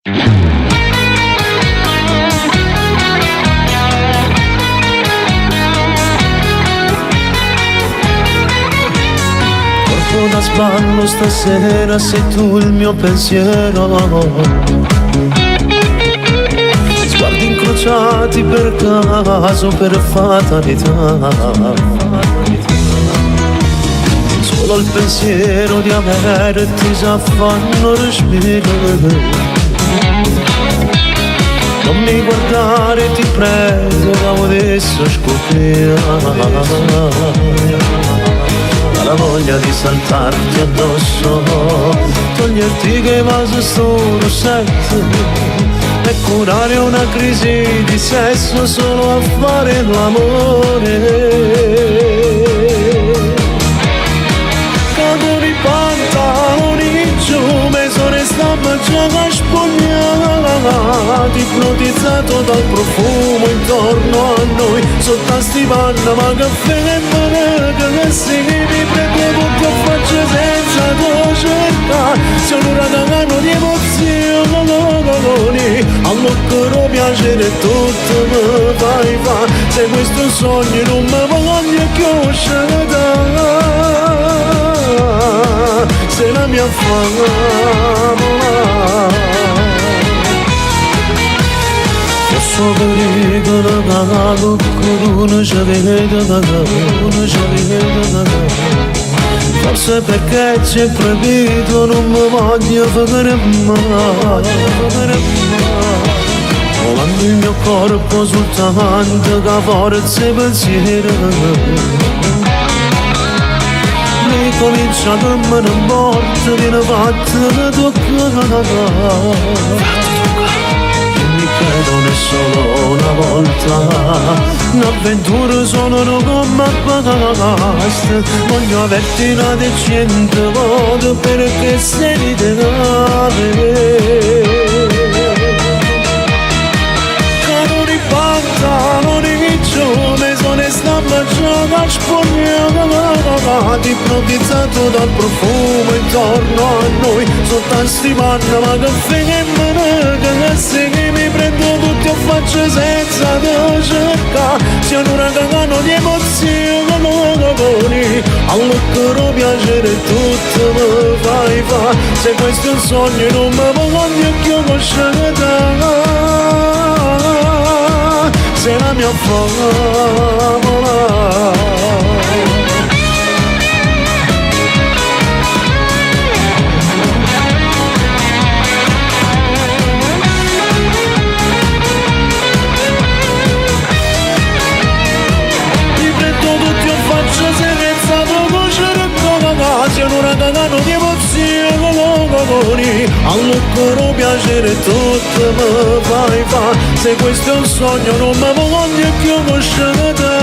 Corpo da spallo stasera, sei tu il mio pensiero. Sguardi incrociati per caso, per fatalità. Solo il pensiero di averti già fanno respiro. Non mi guardare, ti prego, adesso scoprire la voglia di saltarti addosso, toglierti che vaso solo sento e curare una crisi di sesso solo a fare l'amore. Cado di pantaloni giù, me sono restato già a spogliare, ipnotizzato dal profumo intorno a noi, sotto stivanna ma caffè e che si mi prende tutto a faccia senza cercare, se un uragano di emozioni, all'occhio piacere tutto mi fai fa, se questo è un sogno non mi voglio più uscire, se la mia fama posso pericolo cagato con una chavetta forse perché c'è proibito non mi voglio fare male, volando il mio corpo soltanto che forza e pensiero mi comincia a me ne morte viene fatta mi tocca. Non è solo una volta, un'avventura solo non come basta, voglio averti una decente volta perché sei l'ideale. Cado di pantaloni giù, me sono stato già a spogliare, ipnotizzato dal profumo intorno a noi, sotto stivanna ma caffè e che se mi prendo tutti a faccia senza cercare, c'è un uragano di emozioni, all'occhio piacere tutto mi fai fa, se questo è un sogno non mi voglio più conoscere, se la mia favola. C'è un uragano di emozioni, all'occhio piacere tutto mi fai fa, se questo è un sogno non mi voglio più conoscere.